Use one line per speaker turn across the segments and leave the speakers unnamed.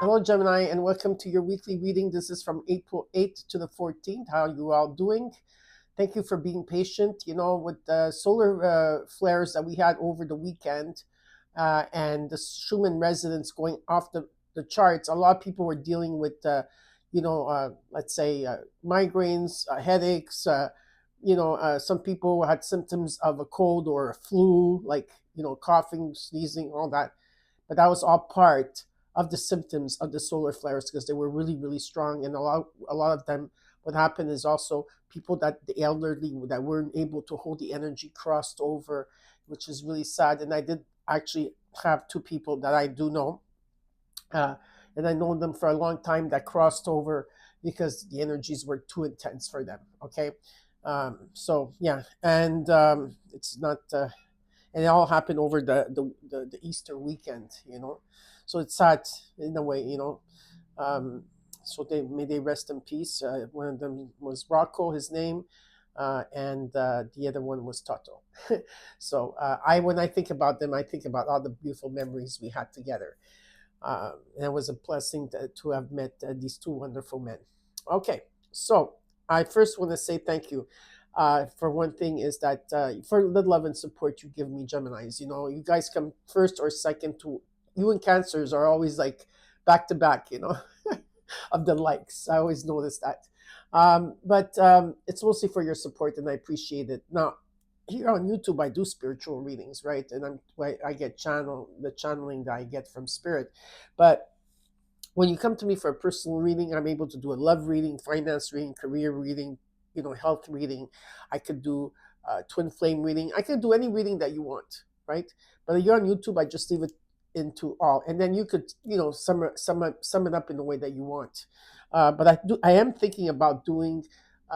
Hello, Gemini, and welcome to your weekly reading. This is from April 8th to the 14th. How are you all doing? Thank you for being patient. You know, with the solar flares that we had over the weekend and the Schumann resonance going off the charts, a lot of people were dealing with, let's say, migraines, headaches. Some people had symptoms of a cold or a flu, like, coughing, sneezing, all that. But that was all part of the symptoms of the solar flares because they were really, really strong. And a lot of them, what happened is also people that the elderly that weren't able to hold the energy crossed over, which is really sad. And I did actually have two people that I do know, and I know them for a long time that crossed over because the energies were too intense for them. Okay. So yeah, and it's not and it all happened over the Easter weekend, so it's sad in a way, so may they rest in peace. One of them was Rocco, his name, and the other one was Toto. So when I think about them, I think about all the beautiful memories we had together. And it was a blessing to have met these two wonderful men. Okay, so I first want to say thank you. For one thing is that for the love and support you give me, Geminis. You guys come first or second to you, and Cancers are always like back to back, of the likes. I always notice that. But it's mostly for your support, and I appreciate it. Now, here on YouTube, I do spiritual readings, right? And I get the channeling that I get from spirit. But when you come to me for a personal reading, I'm able to do a love reading, finance reading, career reading, health reading. I could do twin flame reading. I could do any reading that you want, right? But you're on YouTube, I just leave it into all, and then you could, sum it up in the way that you want. But I am thinking about doing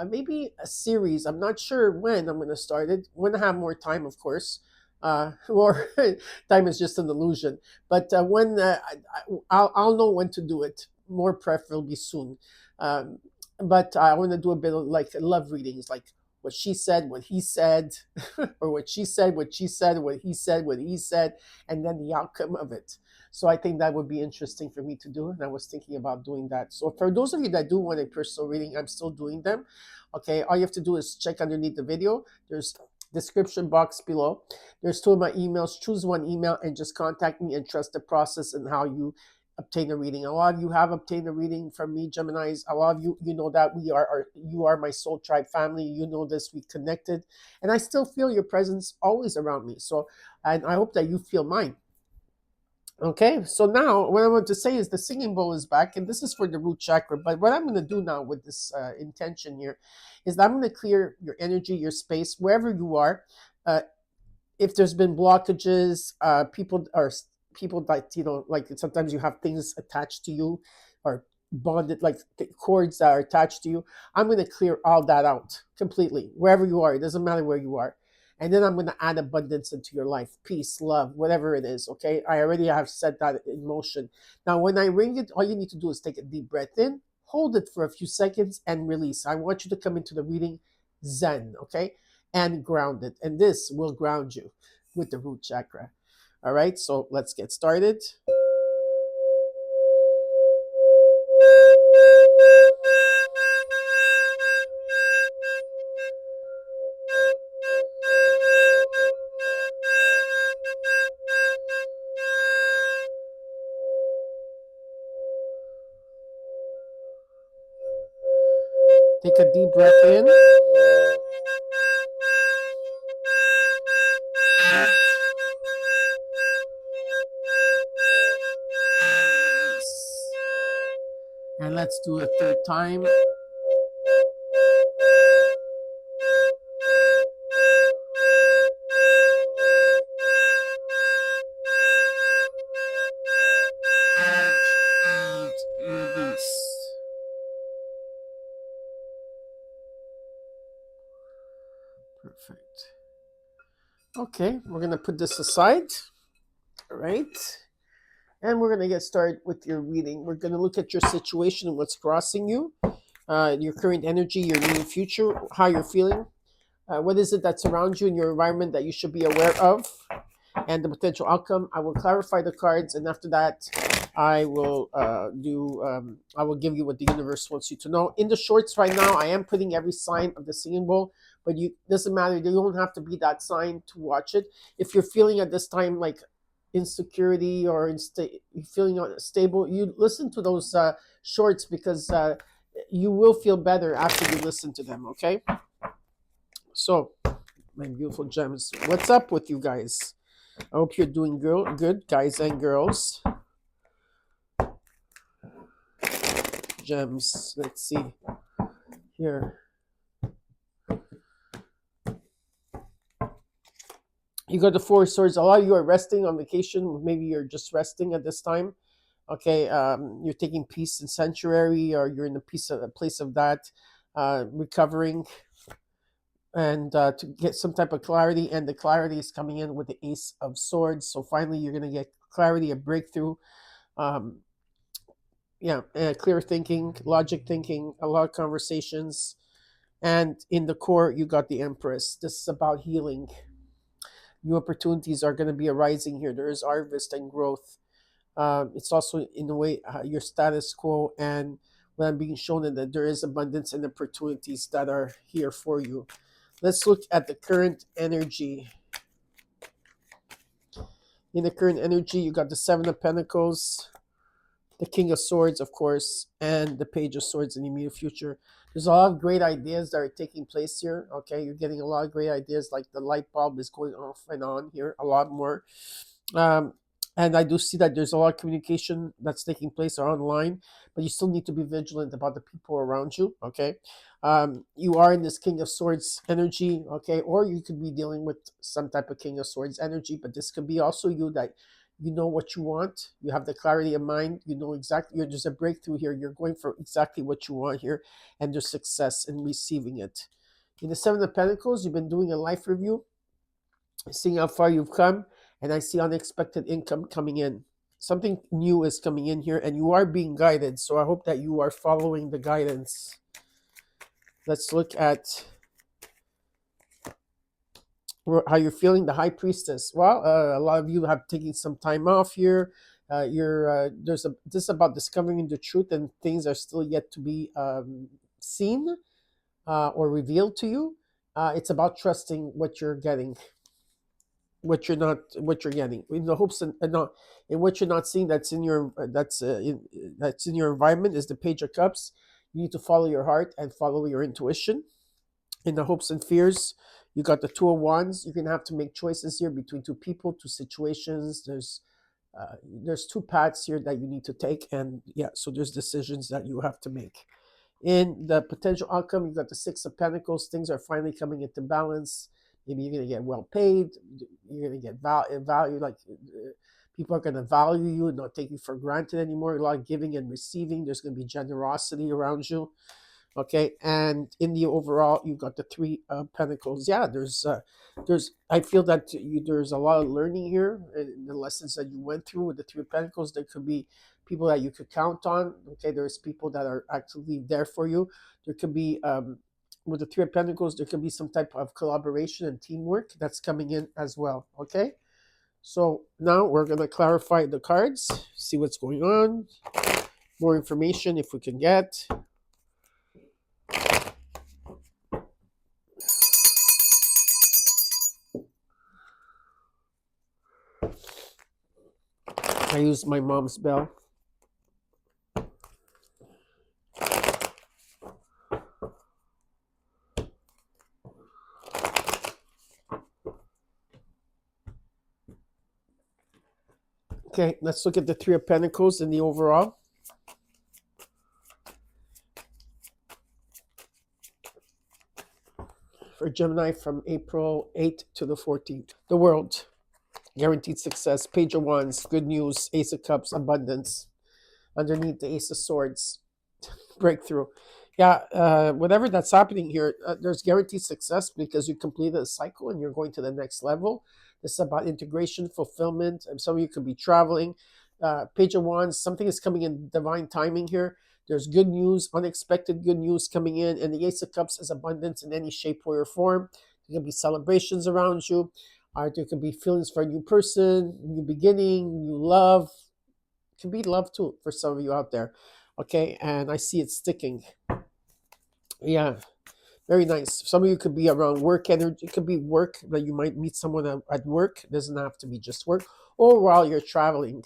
maybe a series. I'm not sure when I'm going to start it. When I have more time, of course. Or time is just an illusion. But when I'll know when to do it. More preferably soon. But I want to do a bit of like love readings, like what she said, what he said, or what she said, what she said, what he said, what he said, and then the outcome of it. So I think that would be interesting for me to do, and I was thinking about doing that. So for those of you that do want a personal reading, I'm still doing them. Okay, all you have to do is check underneath the video. There's description box below. There's two of my emails. Choose one email and just contact me and trust the process and how you obtain a reading. A lot of you have obtained a reading from me, Geminis. A lot of you, that you are my soul tribe family. You know this, we connected, and I still feel your presence always around me. So, and I hope that you feel mine. Okay, so now what I want to say is the singing bowl is back, and this is for the root chakra. But what I'm going to do now with this intention here is that I'm going to clear your energy, your space, wherever you are. If there's been blockages, people that, like sometimes you have things attached to you or bonded, like cords that are attached to you. I'm going to clear all that out completely, wherever you are. It doesn't matter where you are. And then I'm going to add abundance into your life, peace, love, whatever it is, okay? I already have set that in motion. Now, when I ring it, all you need to do is take a deep breath in, hold it for a few seconds, and release. I want you to come into the reading zen, okay? And ground it. And this will ground you with the root chakra. All right, so let's get started. Take a deep breath in. And let's do a third time. And release. Perfect. Okay, we're going to put this aside. All right. And we're going to get started with your reading. We're going to look at your situation and what's crossing you, your current energy, your near future, how you're feeling. What is it that's around you in your environment that you should be aware of, and the potential outcome. I will clarify the cards, and after that, I will I will give you what the universe wants you to know. In the shorts right now, I am putting every sign of the singing bowl, but you doesn't matter. You don't have to be that sign to watch it. If you're feeling at this time like insecurity or feeling unstable, you listen to those shorts because you will feel better after you listen to them. Okay, so my beautiful gems, what's up with you guys? I hope you're doing good, guys and girls. Gems. Let's see here. You got the Four of Swords. A lot of you are resting on vacation. Maybe you're just resting at this time. Okay, you're taking peace and sanctuary, or you're in a place of that, recovering, and to get some type of clarity. And the clarity is coming in with the Ace of Swords. So finally, you're gonna get clarity, a breakthrough. Um, yeah, clear thinking, logic thinking, a lot of conversations. And in the core, you got the Empress. This is about healing. New opportunities are going to be arising here. There is harvest and growth. It's also, in a way, your status quo. And what I'm being shown is that there is abundance and opportunities that are here for you. Let's look at the current energy. In the current energy, you got the Seven of Pentacles, the King of Swords, of course, and the Page of Swords in the immediate future. There's a lot of great ideas that are taking place here. Okay, you're getting a lot of great ideas, like the light bulb is going off and on here, a lot more. Um, and I do see that there's a lot of communication that's taking place online, but you still need to be vigilant about the people around you. Okay, you are in this King of Swords energy. Okay, or you could be dealing with some type of King of Swords energy, but this could be also you, that you know what you want, you have the clarity of mind, you know exactly, there's a breakthrough here, you're going for exactly what you want here, and there's success in receiving it. In the Seven of Pentacles, you've been doing a life review, seeing how far you've come, and I see unexpected income coming in. Something new is coming in here, and you are being guided, so I hope that you are following the guidance. Let's look at how you're feeling. The High Priestess. Well, a lot of you have taken some time off here. This is about discovering the truth, and things are still yet to be seen or revealed to you. It's about trusting what you're getting, what you're getting, in the hopes and not in what you're not seeing. That's in your that's in your environment is the Page of Cups. You need to follow your heart and follow your intuition. In the hopes and fears, you got the Two of Wands. You're gonna have to make choices here between two people, two situations. There's two paths here that you need to take, and yeah, so there's decisions that you have to make. In the potential outcome, you got the Six of Pentacles. Things are finally coming into balance. Maybe you're gonna get well paid. You're gonna get value, like people are gonna value you and not take you for granted anymore. A lot of giving and receiving. There's gonna be generosity around you. Okay, and in the overall, you've got the Three of Pentacles. Yeah, I feel that there's a lot of learning here, and the lessons that you went through with the Three of Pentacles. There could be people that you could count on. Okay, there's people that are actively there for you. There could be with the Three of Pentacles, there could be some type of collaboration and teamwork that's coming in as well. Okay, so now we're gonna clarify the cards, see what's going on, more information if we can get. I use my mom's bell. Okay, let's look at the Three of Pentacles in the overall. For Gemini from April 8th to the 14th. The World. Guaranteed success. Page of Wands. Good news. Ace of Cups. Abundance. Underneath the Ace of Swords. Breakthrough. Yeah, whatever that's happening here, there's guaranteed success because you completed a cycle and you're going to the next level. This is about integration, fulfillment, and some of you could be traveling. Page of Wands, something is coming in divine timing here. There's good news, unexpected good news coming in, and the Ace of Cups is abundance in any shape, way, or form. There can be celebrations around you. There can be feelings for a new person, new beginning, new love. Can be love too for some of you out there. Okay, and I see it sticking. Yeah, very nice. Some of you could be around work energy. It could be work that you might meet someone at work. It doesn't have to be just work, or while you're traveling.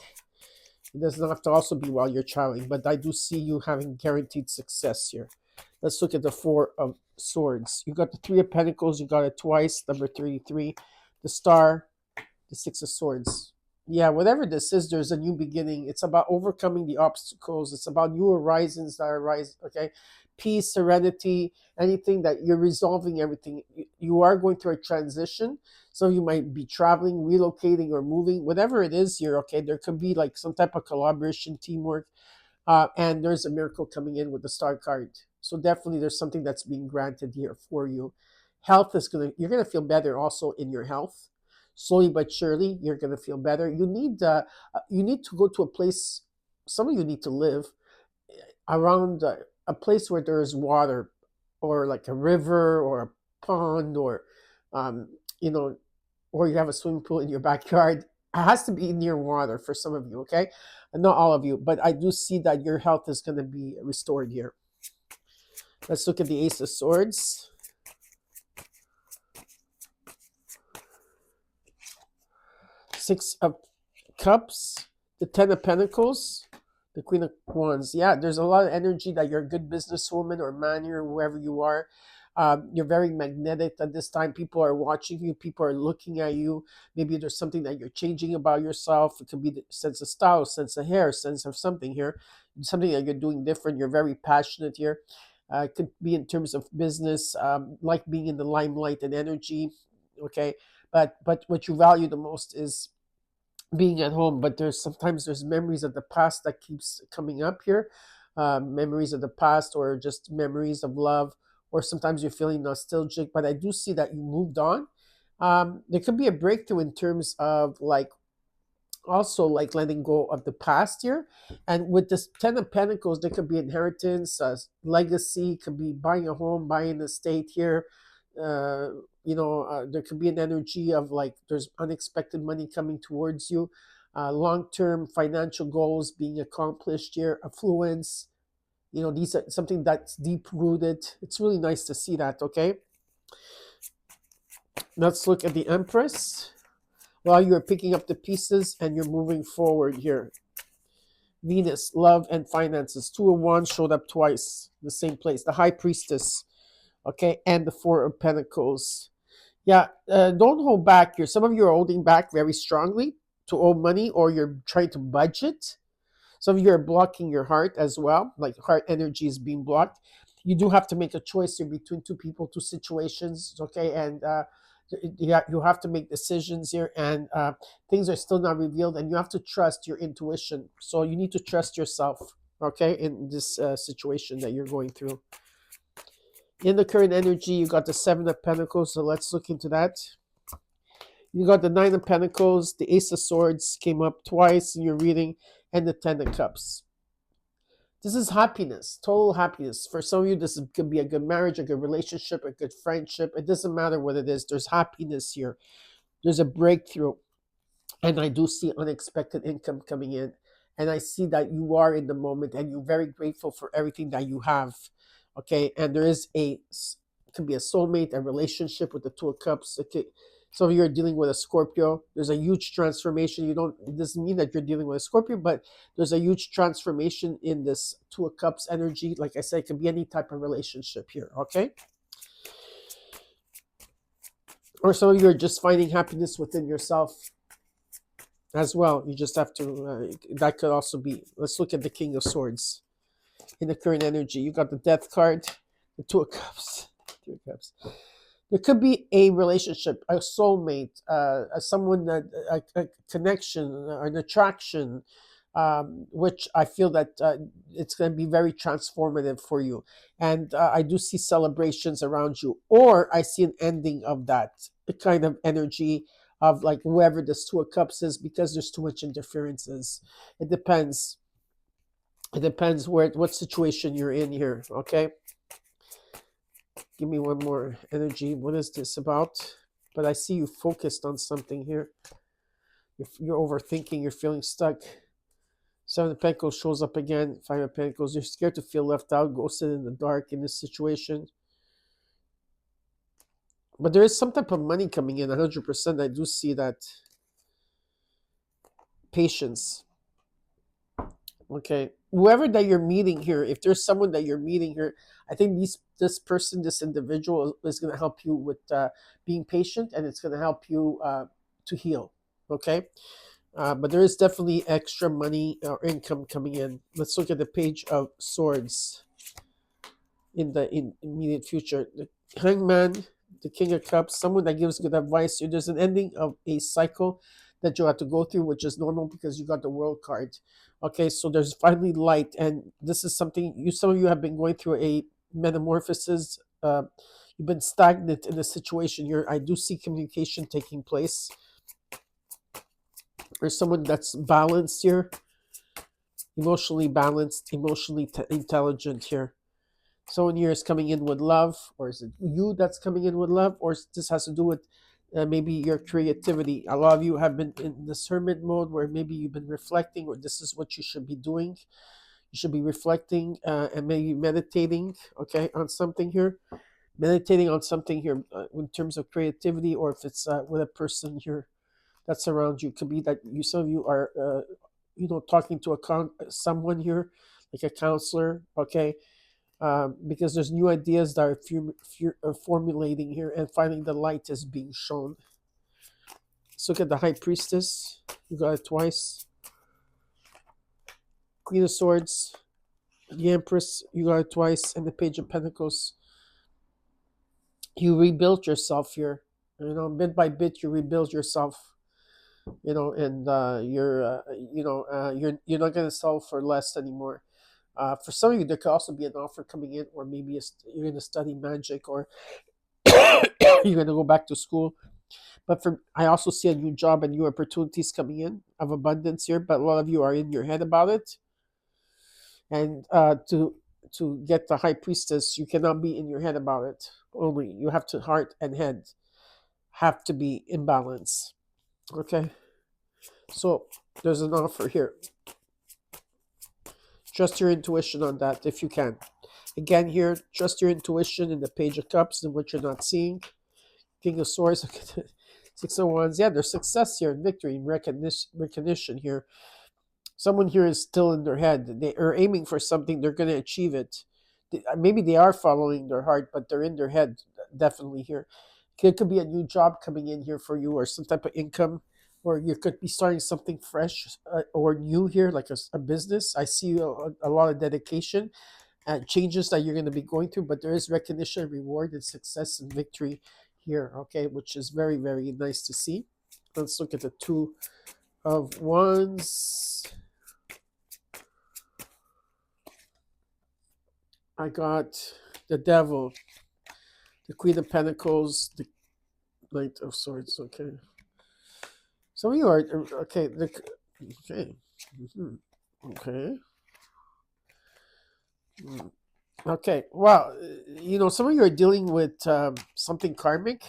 It doesn't have to also be while you're traveling, but I do see you having guaranteed success here. Let's look at the Four of Swords. You got the Three of Pentacles. You got it twice. Number 33, the Star, the Six of Swords. Yeah, whatever this is, there's a new beginning. It's about overcoming the obstacles. It's about new horizons that arise. Okay, peace, serenity, anything that you're resolving. Everything you are going through a transition. So you might be traveling, relocating, or moving. Whatever it is here. Okay, there could be like some type of collaboration, teamwork, and there's a miracle coming in with the Star card. So definitely there's something that's being granted here for you. Health is you're gonna feel better also in your health. Slowly but surely, you're gonna feel better. You need to go to a place. Some of you need to live around a place where there is water, or like a river or a pond, or um, you know, or you have a swimming pool in your backyard. It has to be near water for some of you, okay? And not all of you, but I do see that your health is going to be restored here. Let's look at the Ace of Swords. Six of Cups, the Ten of Pentacles, the Queen of Wands. Yeah, there's a lot of energy that you're a good businesswoman or man or whoever you are. You're very magnetic at this time. People are watching you. People are looking at you. Maybe there's something that you're changing about yourself. It could be the sense of style, sense of hair, sense of something here, something that you're doing different. You're very passionate here. It could be in terms of business, like being in the limelight and energy. Okay, but what you value the most is being at home. But there's memories of the past that keeps coming up here, memories of the past, or just memories of love, or sometimes you're feeling nostalgic. But I do see that you moved on. There could be a breakthrough in terms of like also like letting go of the past here. And with this Ten of Pentacles, there could be inheritance, legacy, could be buying a home, buying an estate here. uh, there could be an energy of like there's unexpected money coming towards you, long-term financial goals being accomplished here, affluence. These are something that's deep rooted. It's really nice to see that. Okay, let's look at the Empress. While you're picking up the pieces and you're moving forward here. Venus, love and finances. Two of Wands showed up twice, the same place. The High Priestess, okay, and the Four of Pentacles. Yeah, don't hold back here. Some of you are holding back very strongly to owe money, or you're trying to budget. Some of you are blocking your heart as well, like heart energy is being blocked. You do have to make a choice here between two people, two situations, okay? And yeah, you have to make decisions here, and things are still not revealed, and you have to trust your intuition. So you need to trust yourself, okay, in this situation that you're going through. In the current energy, you got the Seven of Pentacles, so let's look into that. You got the Nine of Pentacles, the Ace of Swords came up twice in your reading, and the Ten of Cups. This is happiness, total happiness. For some of you, this could be a good marriage, a good relationship, a good friendship. It doesn't matter what it is. There's happiness here. There's a breakthrough. And I do see unexpected income coming in. And I see that you are in the moment and you're very grateful for everything that you have. Okay. And there is it could be a soulmate, a relationship with the Two of Cups. Okay. So you're dealing with a Scorpio. There's a huge transformation. It doesn't mean that you're dealing with a Scorpio, but there's a huge transformation in this Two of Cups energy. Like I said, it can be any type of relationship here. Okay. Or some of you are just finding happiness within yourself as well. You just have to, that could also be. Let's look at the King of Swords. In the current energy, you got the Death card, the Two of Cups. Two of Cups. There could be a relationship, a soulmate, someone that a connection, an attraction, which I feel that it's going to be very transformative for you. And I do see celebrations around you, or I see an ending of that kind of energy of like whoever this Two of Cups is, because there's too much interferences. It depends. It depends what situation you're in here. Okay. Give me one more energy. What is this about? But I see you focused on something here. You're overthinking. You're feeling stuck. Seven of Pentacles shows up again. Five of Pentacles. You're scared to feel left out, ghosted in the dark in this situation. But there is some type of money coming in, 100%. I do see that. Patience. Okay. Whoever that you're meeting here, if there's someone that you're meeting here, I think this person, this individual is going to help you with being patient, and it's going to help you to heal. Okay. But there is definitely extra money or income coming in. Let's look at the Page of Swords in the immediate future. The Hangman, the King of Cups, someone that gives good advice. There's an ending of a cycle that you have to go through, which is normal because you got the World card. Okay, so there's finally light, and this is something some of you have been going through a metamorphosis. You've been stagnant in a situation here. I do see communication taking place. There's someone that's balanced here, emotionally balanced, emotionally intelligent here. Someone here is coming in with love, or is it you that's coming in with love, or this has to do with maybe your creativity. A lot of you have been in discernment mode where maybe you've been reflecting, or this is what you should be doing. You should be reflecting and maybe meditating, okay, on something here. Meditating on something here in terms of creativity, or if it's with a person here that's around you. Could be that some of you are, talking to someone here, like a counselor, okay, because there's new ideas that are formulating here, and finally the light is being shown. Let's look at the High Priestess. You got it twice. Queen of Swords, the Empress, you got it twice, and the Page of Pentacles. You rebuilt yourself here. Bit by bit, you rebuild yourself. And you're not going to sell for less anymore. For some of you, there could also be an offer coming in, or maybe you're going to study magic, or you're going to go back to school. But I also see a new job and new opportunities coming in of abundance here. But a lot of you are in your head about it. And to get the High Priestess, you cannot be in your head about it. Only you have to heart and head have to be in balance. Okay. So there's an offer here. Trust your intuition on that if you can. Again, here, trust your intuition in the Page of Cups and what you're not seeing. King of Swords, 6 of Wands. Yeah, there's success here and victory and recognition here. Someone here is still in their head. They are aiming for something. They're going to achieve it. Maybe they are following their heart, but they're in their head definitely here. It could be a new job coming in here for you, or some type of income, or you could be starting something fresh or new here, like a business. I see a lot of dedication and changes that you're going to be going through, but there is recognition, reward, and success and victory here, okay, which is very, very nice to see. Let's look at the Two of Wands. I got the Devil, the Queen of Pentacles, the Knight of Swords. Okay, some of you are okay. Okay, okay, okay. Well, some of you are dealing with something karmic.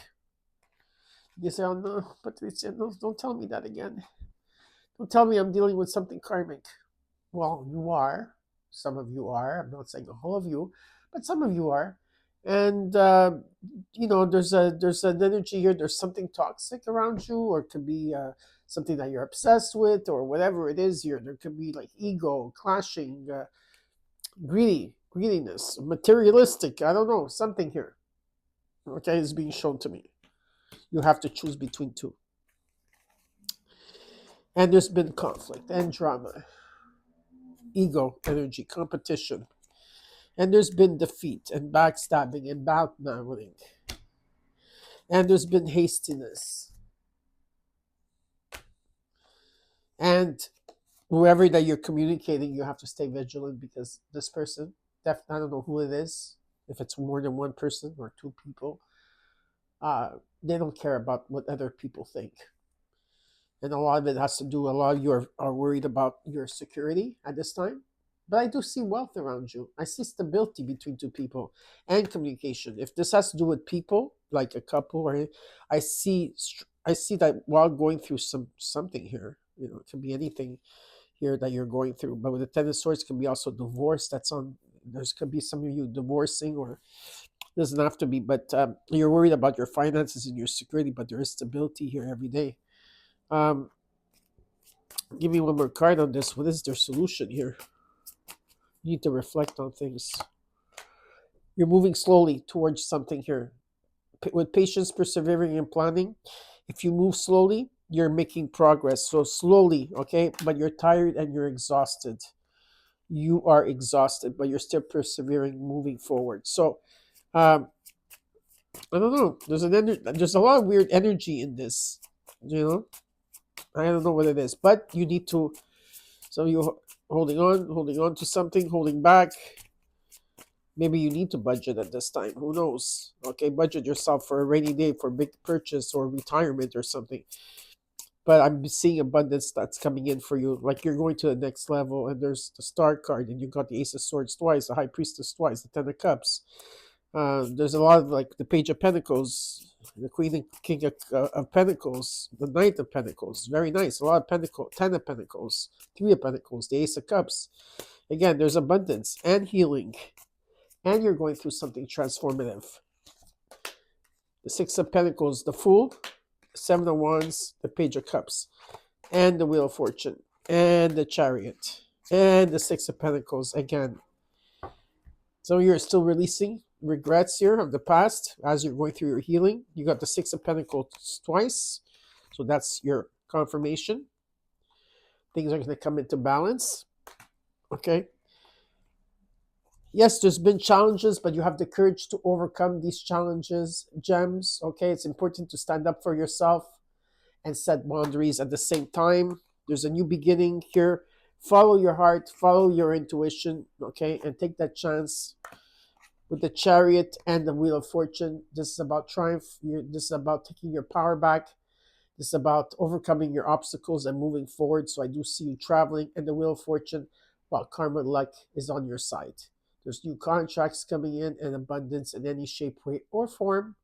You say, "Oh no, Patrizia, no, don't tell me that again. Don't tell me I'm dealing with something karmic." Well, you are. Some of you are. I'm not saying all of you, but some of you are. And there's an energy here. There's something toxic around you, or it could be something that you're obsessed with, or whatever it is here. There could be like ego, clashing, greediness, materialistic. I don't know, something here. Okay, is being shown to me. You have to choose between two. And there's been conflict and drama, ego, energy, competition. And there's been defeat and backstabbing and badmouthing. And there's been hastiness. And whoever that you're communicating, you have to stay vigilant, because this person, I don't know who it is, if it's more than one person or two people, they don't care about what other people think. And a lot of it has to do, a lot of you are worried about your security at this time. But I do see wealth around you. I see stability between two people and communication. If this has to do with people, like a couple, or I see that while going through something here, it can be anything. here that you're going through. But with the Ten of Swords, can be also divorce. That's on. There's could be some of you divorcing, or doesn't have to be. But you're worried about your finances and your security. But there is stability here every day. Um, Give me one more card on this. What is their solution here? You need to reflect on things. You're moving slowly towards something here. With patience, persevering, and planning, if you move slowly, you're making progress. So slowly, okay? But you're tired and you're exhausted. You are exhausted, but you're still persevering, moving forward. So, I don't know. There's a lot of weird energy in this. You know, I don't know what it is, but you need to. So you holding on to something, holding back. Maybe you need to budget at this time. Who knows? Okay, budget yourself for a rainy day, for a big purchase or retirement or something. But I'm seeing abundance that's coming in for you. Like you're going to the next level, and there's the Star card, and you got the Ace of Swords twice, the High Priestess twice, the Ten of Cups. There's a lot of like the Page of Pentacles, the Queen and King of Pentacles, the Knight of Pentacles. Very nice. A lot of Pentacles, Ten of Pentacles, Three of Pentacles, the Ace of Cups. Again, there's abundance and healing. And you're going through something transformative. The Six of Pentacles, the Fool, Seven of Wands, the Page of Cups, and the Wheel of Fortune, and the Chariot, and the Six of Pentacles again. So you're still releasing regrets here of the past as you're going through your healing. You got the Six of Pentacles twice, so that's your confirmation. Things are going to come into balance. Okay. Yes, there's been challenges, but you have the courage to overcome these challenges, gems. Okay, it's important to stand up for yourself and set boundaries at the same time. There's a new beginning here. Follow your heart, follow your intuition, okay, and take that chance. With the Chariot and the Wheel of Fortune, this is about triumph. This is about taking your power back. This is about overcoming your obstacles and moving forward. So I do see you traveling. And the Wheel of Fortune, well, karma luck is on your side. There's new contracts coming in and abundance in any shape, way, or form.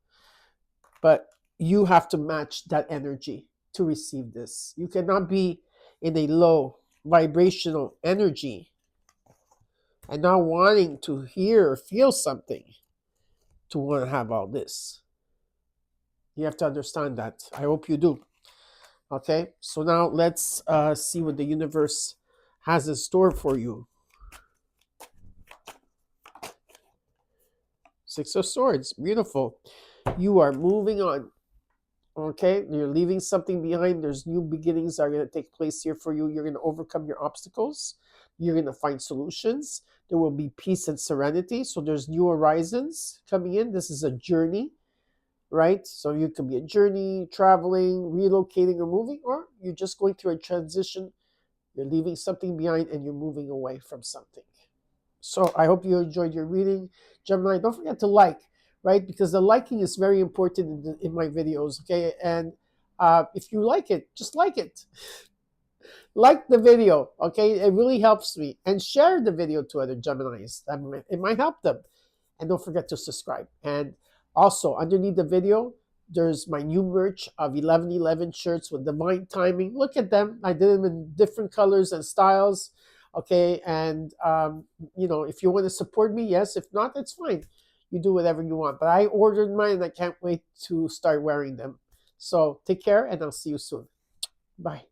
But you have to match that energy to receive this. You cannot be in a low vibrational energy and not wanting to hear or feel something to want to have all this. You have to understand that. I hope you do. Okay, so now let's see what the universe has in store for you. Six of Swords, beautiful. You are moving on. Okay, you're leaving something behind. There's new beginnings that are going to take place here for you. You're going to overcome your obstacles. You're going to find solutions. There will be peace and serenity. So there's new horizons coming in. This is a journey, right? So you could be a journey, traveling, relocating, or moving, or you're just going through a transition. You're leaving something behind and you're moving away from something. So I hope you enjoyed your reading. Gemini, don't forget to like, right? Because the liking is very important in my videos, okay? And if you like it, just like it. Like the video, okay? It really helps me. And share the video to other Geminis. It might help them. And don't forget to subscribe. And also, underneath the video, there's my new merch of 1111 shirts with divine timing. Look at them. I did them in different colors and styles. Okay, and if you want to support me, yes. If not, it's fine. You do whatever you want. But I ordered mine and I can't wait to start wearing them. So take care and I'll see you soon. Bye.